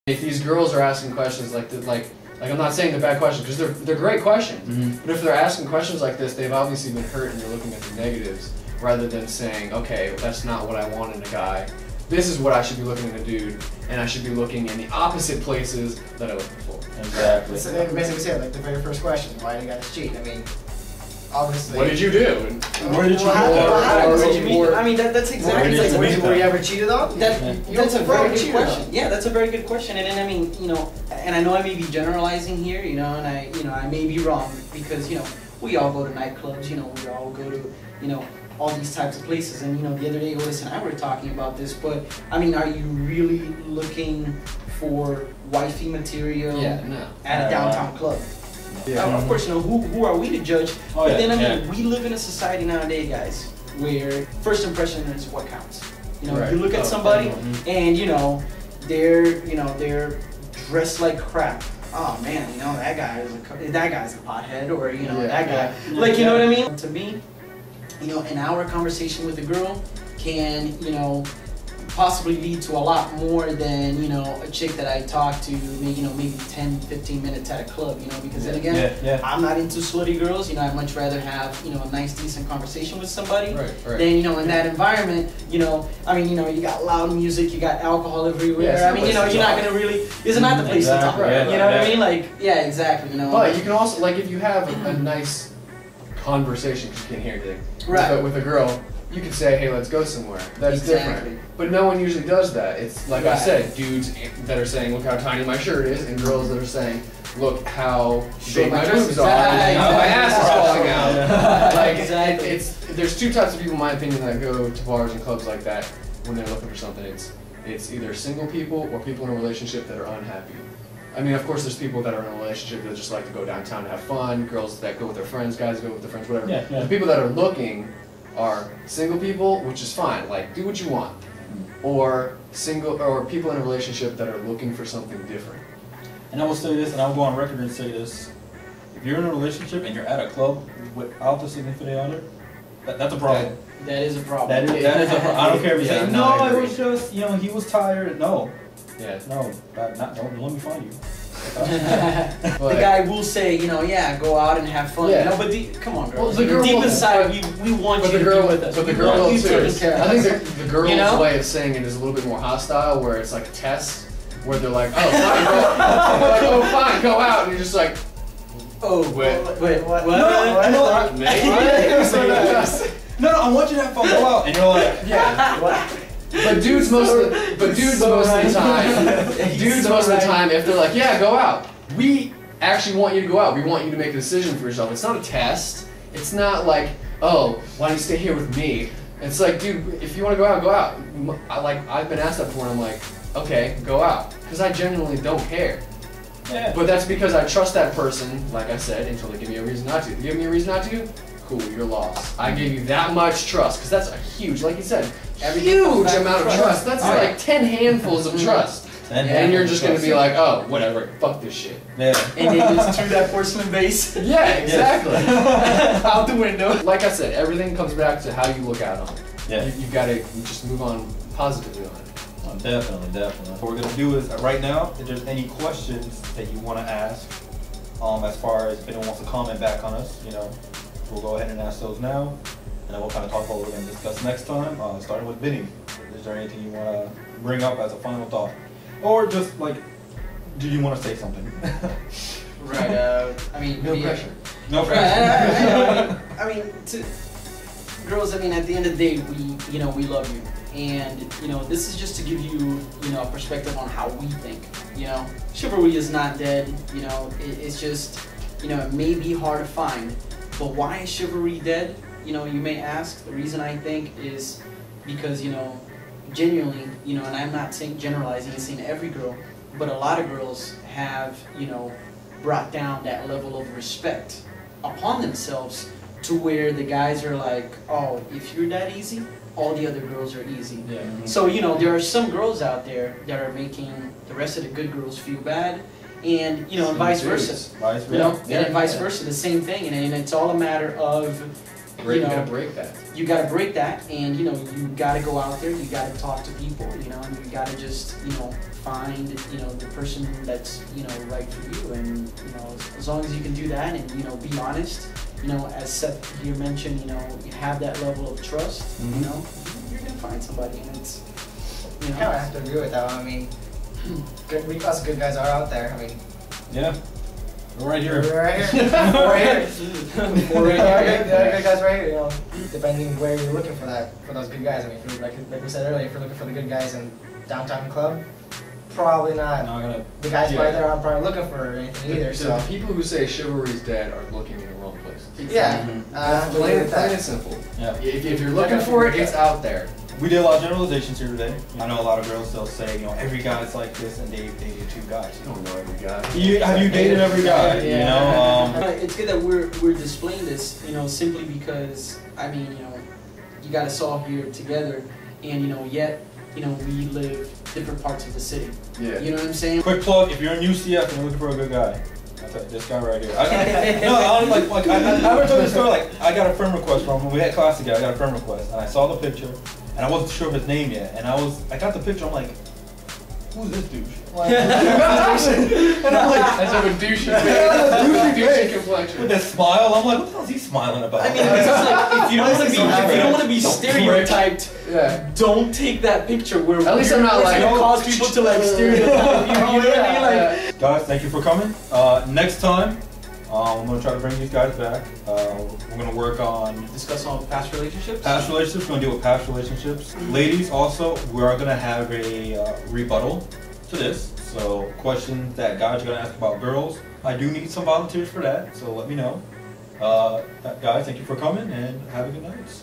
If these girls are asking questions like I'm not saying they're bad questions because they're great questions. But if they're asking questions like this, they've obviously been hurt and they're looking at the negatives rather than saying, okay, that's not what I want in a guy. This is what I should be looking in a dude, and I should be looking in the opposite places that I looked for. Exactly. So they basically said, like the very first question, why do you guys cheat? I mean, obviously. What did you do? Where did you I mean, that's exactly like, were you ever cheated on? That's a very good question. Yeah, that's a very good question. And I mean, you know, and I know I may be generalizing here, you know, and I may be wrong because, you know, we all go to nightclubs, you know, we all go to, you know, all these types of places. And, you know, the other day, Otis and I were talking about this, but, I mean, are you really looking for wifey material at a downtown club? Yeah. Of course, you know, who are we to judge? Oh, but then, I mean, we live in a society nowadays, guys, where first impression is what counts. You know, you look at somebody and, you know, they're dressed like crap. Oh man, you know, that guy's a pothead, or, you know, that guy. Like, you know what I mean? To me, you know, an hour conversation with a girl can, you know, possibly lead to a lot more than, you know, a chick that I talk to, maybe 10, 15 minutes at a club, you know, because then again, I'm not into slutty girls, you know, I'd much rather have, you know, a nice, decent conversation with somebody than, you know, in that environment, you know, I mean, you know, you got loud music, you got alcohol everywhere, I mean, you know, you're not going to really, it's not the place to talk, you know what I mean, like, yeah, exactly, you know. But you can also, like, if you have a nice conversation, because you can't hear anything, with a girl, you could say, hey, let's go somewhere. That's different. But no one usually does that. It's like I said, dudes that are saying, look how tiny my shirt is, and girls that are saying, look how big my boobs are, and my ass is falling out. Like, there's two types of people, in my opinion, that go to bars and clubs like that when they're looking for something. It's either single people or people in a relationship that are unhappy. I mean, of course, there's people that are in a relationship that just like to go downtown to have fun, girls that go with their friends, guys go with their friends, whatever. The people that are looking are single people, which is fine, like, do what you want. Or people in a relationship that are looking for something different. And I will say this, and I'll go on record and say this. If you're in a relationship and you're at a club without the significant other, that's a problem. That is a problem. That is a problem. I don't care if you say, no, it was just, you know, he was tired. No. No, don't let me find you. The guy will say, you know, yeah, go out and have fun. You know, but come on, girls. Well, deep inside, we want you to be with us. But the girl will too. I think the girl's way of saying it is a little bit more hostile, where it's like a test, where they're like, oh, fine, go, fine, go out, and you're just like, oh, wait, what? No, I want you to have fun, go out, and you're like, what? But dudes most of the time, if they're like, yeah, go out, we actually want you to go out. We want you to make a decision for yourself. It's not a test. It's not like, oh, why don't you stay here with me? It's like, dude, if you want to go out, go out. I've been asked that before, and I'm like, okay, go out, because I genuinely don't care. But that's because I trust that person, like I said, until they give me a reason not to. If they give me a reason not to, cool, you're lost. I gave you that much trust, because that's a huge, like you said, huge amount of trust. That's like 10 handfuls of trust. And you're just going to be like, oh, whatever, fuck this shit. And then just threw that porcelain vase. Yeah, exactly. Out the window. Like I said, everything comes back to how you look out on it. You've got to just move on positively on it. Definitely. What we're going to do is, right now, if there's any questions that you want to ask, as far as if anyone wants to comment back on us, you know, we'll go ahead and ask those now, and then we'll kind of talk about what we're going to discuss next time, starting with Vinny. Is there anything you want to bring up as a final thought? Or just, like, do you want to say something? I mean... No pressure. No pressure. I mean, girls, I mean, at the end of the day, we love you. And, you know, this is just to give you, you know, a perspective on how we think, you know. Chivalry is not dead, you know, it's just, you know, it may be hard to find. But why is chivalry dead? You know, you may ask. The reason I think is because, you know, genuinely, you know, and I'm not saying generalizing and saying every girl, but a lot of girls have, you know, brought down that level of respect upon themselves to where the guys are like, oh, if you're that easy, all the other girls are easy. So, you know, there are some girls out there that are making the rest of the good girls feel bad. And, you know, and vice versa. You know, and vice versa, the same thing. And it's all a matter of, you gotta break that. You gotta break that, and, you know, you gotta go out there, you gotta talk to people, you know, and you gotta just, you know, find, you know, the person that's, you know, right for you. And, you know, as long as you can do that and, you know, be honest, you know, as Seth here mentioned, you know, you have that level of trust, you know, you're going to find somebody. And it's, you know. I kind of have to agree with that one. I mean, us good guys are out there. I mean, yeah. We're right here. We're right here. We're right here. We're right here. The good guys right here. You know, depending where you're looking for those good guys. I mean, if you're, like we said earlier, if you're looking for the good guys in downtown club, probably not. The guys right there aren't probably looking for anything either. So the people who say chivalry's dead are looking in the wrong places. Yeah. Plain and simple. Yeah. If you're looking for it, it's out there. We did a lot of generalizations here today. I know a lot of girls, they'll say, you know, every guy's like this, and they dated 2 guys. You don't know every guy. Have you dated every guy? Yeah. You know. It's good that we're displaying this, you know, simply because, I mean, you know, you got us all here together, and, you know, yet, you know, we live different parts of the city. Yeah. You know what I'm saying? Quick plug: if you're in UCF and you're looking for a good guy, that's it, this guy right here. I ever told this story, like, I got a friend request from him. We had class together. I got a friend request, and I saw the picture, and I wasn't sure of his name yet. And I got the picture. I'm like, who's this douche? And I'm like, that's like a douchey complexion. with that smile, I'm like, what the hell is he smiling about? I mean, it's just like, if you don't want to be stereotyped, yeah, don't take that picture where at least I'm not like cause people to like stereotype you. You know what I mean? Like, guys, thank you for coming. Next time, I'm gonna try to bring these guys back. We're gonna work on discuss all past relationships. Past relationships. We're gonna deal with past relationships. Ladies, also, we are gonna have a rebuttal to this. So questions that guys are gonna ask about girls. I do need some volunteers for that, so let me know. Guys, thank you for coming and have a good night.